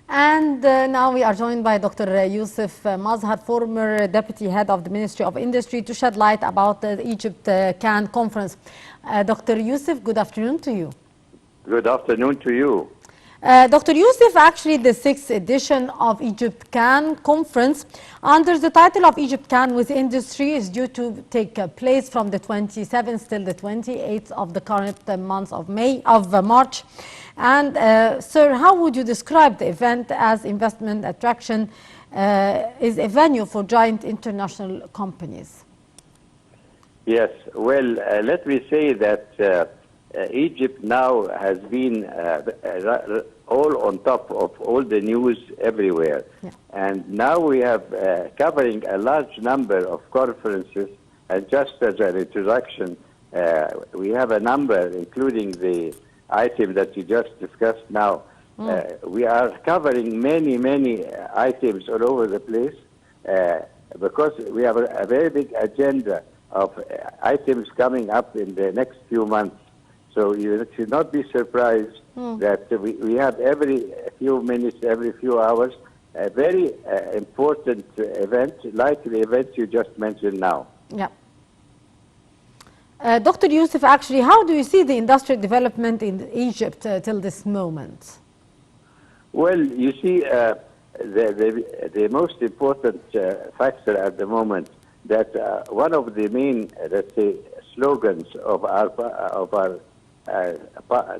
And now we are joined by Dr. Youssef Mazhar, former Deputy Head of the Ministry of Industry, to shed light about the Egypt Can Conference. Dr. Youssef, good afternoon to you. Good afternoon to you. Dr. Youssef, actually the 6th edition of Egypt Can Conference under the title of Egypt Can with Industry is due to take place from the 27th till the 28th of the current month of March. And sir, how would you describe the event as investment attraction is a venue for giant international companies? Yes, well, let me say that Egypt now has been all on top of all the news everywhere. Yeah. And now we have covering a large number of conferences. And just as an introduction, we have a number, including the item that you just discussed now. We are covering many items all over the place because we have a very big agenda of items coming up in the next few months. So you should not be surprised that we have every few minutes, every few hours, a very important event like the event you just mentioned now. Yeah. Dr. Youssef, actually, how do you see the industrial development in Egypt till this moment? Well, you see, the most important factor at the moment that one of the main, let's say, slogans of our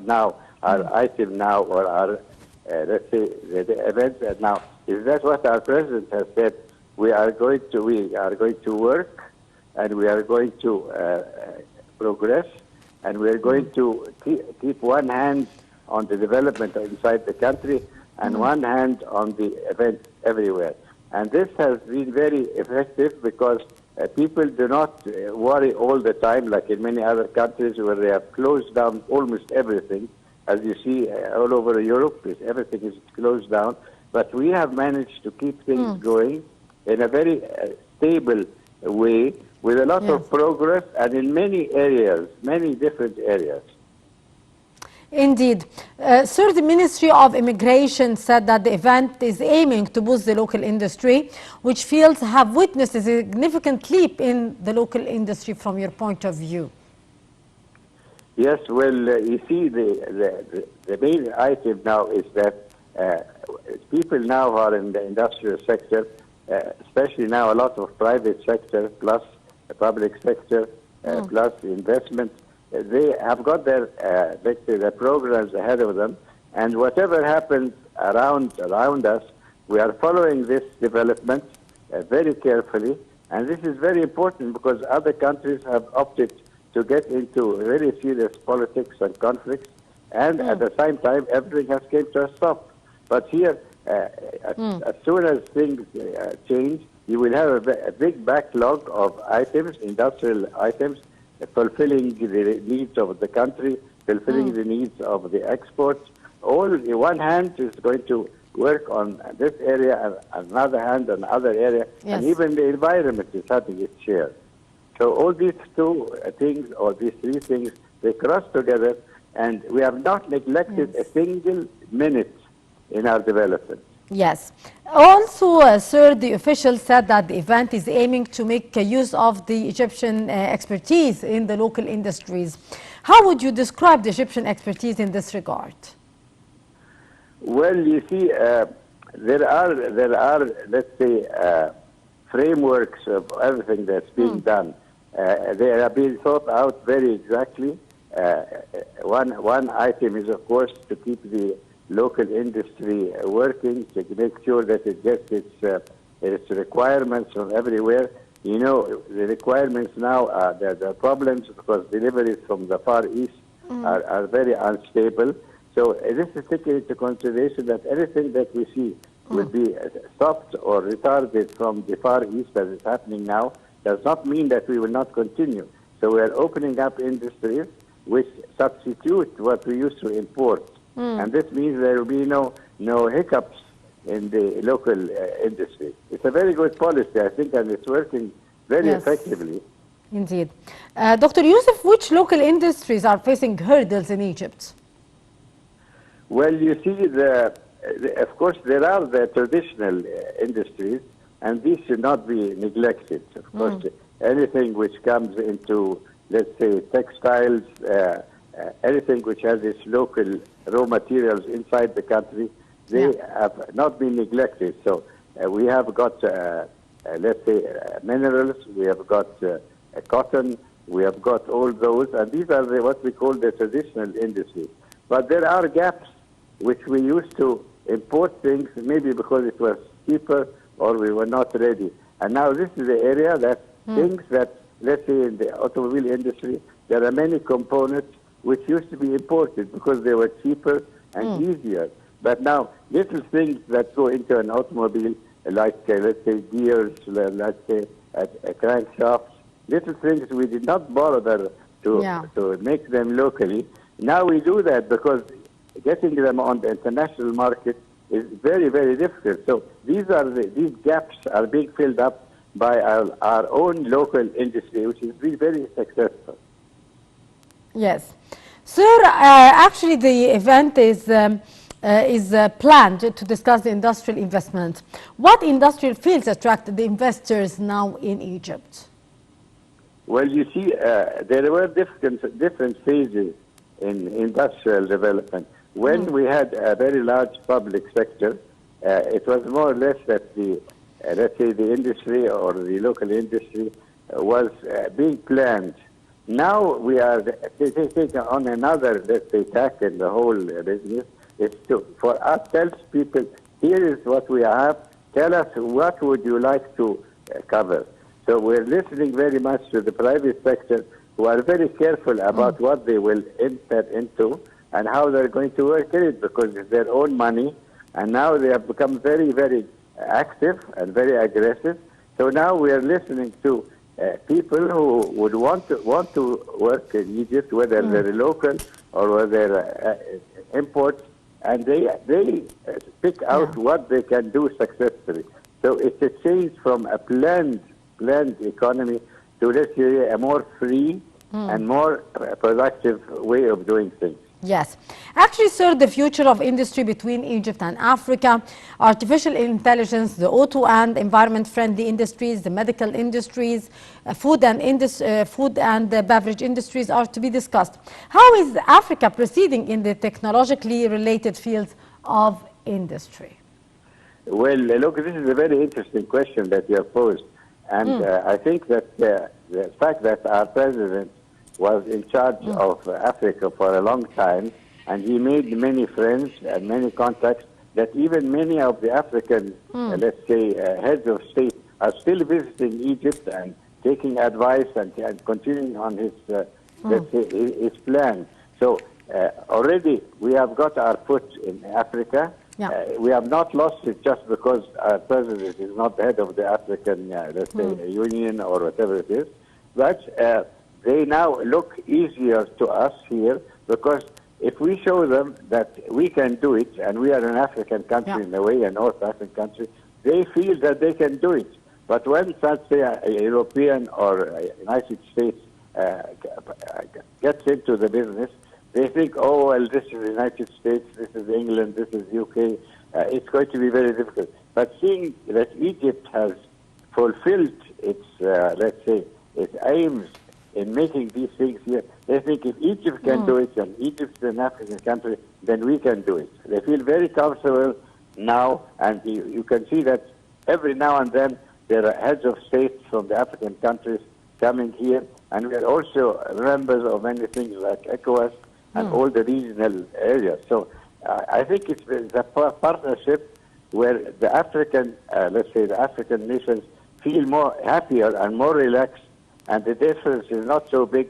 now, our item now, or our, let's say, the event now, is that what our president has said? We are going to work, and we are going to progress, and we are going to keep one hand on the development inside the country and one hand on the event everywhere. And this has been very effective because people do not worry all the time like in many other countries where they have closed down almost everything. As you see all over Europe, everything is closed down. But we have managed to keep things going in a very stable way with a lot of progress and in many areas, many different areas. Indeed. Sir, the Ministry of Immigration said that the event is aiming to boost the local industry, which fields have witnessed a significant leap in the local industry from your point of view. Yes, well, you see, the main item now is that people now are in the industrial sector, especially now a lot of private sector plus the public sector plus investment. They have got their, let's say, their programs ahead of them, and whatever happens around us, we are following this development very carefully, and this is very important because other countries have opted to get into very serious politics and conflicts, and at the same time, everything has came to a stop. But here, as soon as things change, you will have a big backlog of items, industrial items, fulfilling the needs of the country, fulfilling the needs of the exports. All in one hand is going to work on this area, and another hand on other area, and even the environment is having its share. So all these two things, or these three things, they cross together, and we have not neglected a single minute in our development. Yes. Also, sir, the official said that the event is aiming to make use of the Egyptian expertise in the local industries. How would you describe the Egyptian expertise in this regard? Well, you see, there are, let's say, frameworks of everything that's being done. They are being thought out very exactly. One item is, of course, to keep the local industry working, to make sure that it gets its requirements from everywhere. You know, the requirements now are the problems because deliveries from the Far East are very unstable. So this is taken into consideration that anything that we see will be stopped or retarded from the Far East as is happening now does not mean that we will not continue. So we are opening up industries which substitute what we used to import. And this means there will be no hiccups in the local industry. It's a very good policy, I think, and it's working very effectively. Indeed. Dr. Youssef, which local industries are facing hurdles in Egypt? Well, you see, of course, there are the traditional industries, and these should not be neglected. Of course, anything which comes into, let's say, textiles, anything which has its local raw materials inside the country, they have not been neglected. So we have got, let's say, minerals, we have got cotton, we have got all those, and these are what we call the traditional industries. But there are gaps which we used to import things, maybe because it was cheaper or we were not ready. And now this is the area that things that, let's say in the automobile industry, there are many components which used to be imported because they were cheaper and easier. But now little things that go into an automobile, like let's say gears, let's say crankshafts, little things we did not bother to make them locally. Now we do that because getting them on the international market is very, very difficult. So these gaps are being filled up by our own local industry, which is really very successful. Yes. Sir, actually the event is planned to discuss the industrial investment. What industrial fields attract the investors now in Egypt? Well, you see, there were different phases in industrial development. When we had a very large public sector, it was more or less that the, let's say, the industry or the local industry was being planned. Now we are taking on another, let's say, tack in the whole business. It's for us, tell people, here is what we have. Tell us what would you like to cover. So we're listening very much to the private sector, who are very careful about what they will enter into and how they're going to work in it, because it's their own money. And now they have become very, very active and very aggressive. So now we are listening to people who would want to work in Egypt, whether they're local or whether they're imports, and they pick out what they can do successfully. So it's a change from a planned economy to, let's say, a more free and more productive way of doing things. Yes. Actually, sir, the future of industry between Egypt and Africa, artificial intelligence, the auto and environment-friendly industries, the medical industries, food and beverage industries are to be discussed. How is Africa proceeding in the technologically related fields of industry? Well, look, this is a very interesting question that you have posed. And I think that the fact that our president was in charge of Africa for a long time, and he made many friends and many contacts, that even many of the African, let's say, heads of state are still visiting Egypt and taking advice and continuing on his, let's say, his plan. So already we have got our foot in Africa. We have not lost it just because our president is not the head of the African, let's say, Union or whatever it is. But they now look easier to us here, because if we show them that we can do it, and we are an African country in a way, a North African country, they feel that they can do it. But when, let's say, a European or a United States gets into the business, they think, oh, well, this is the United States, this is England, this is UK, it's going to be very difficult. But seeing that Egypt has fulfilled its, let's say, its aims in making these things here, they think if Egypt can do it, and Egypt is an African country, then we can do it. They feel very comfortable now, and you can see that every now and then there are heads of states from the African countries coming here, and we are also members of many things like ECOWAS and all the regional areas. So I think it's a partnership where the African, let's say the African nations feel more happier and more relaxed, and the difference is not so big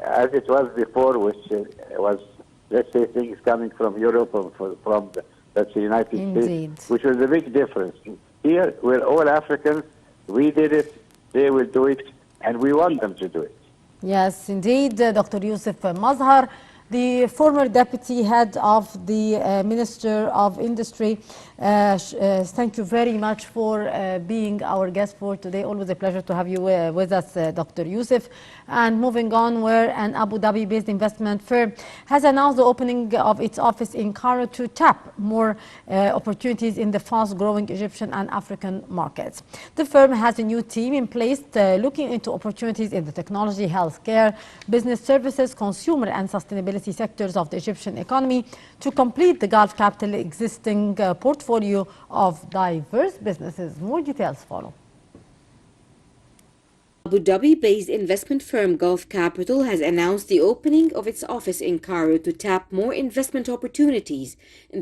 as it was before, which was, let's say, things coming from Europe or from the, let's say, United States, which was a big difference. Here, we're all Africans. We did it, they will do it, and we want them to do it. Yes, indeed, Dr. Youssef Mazhar, the former deputy head of the Minister of Industry. Thank you very much for being our guest for today. Always a pleasure to have you with us, Dr. Youssef. And moving on, where an Abu Dhabi-based investment firm has announced the opening of its office in Cairo to tap more opportunities in the fast-growing Egyptian and African markets. The firm has a new team in place looking into opportunities in the technology, healthcare, business services, consumer and sustainability sectors of the Egyptian economy to complete the Gulf capital existing portfolio of diverse businesses. More details follow. Abu Dhabi-based investment firm Gulf Capital has announced the opening of its office in Cairo to tap more investment opportunities in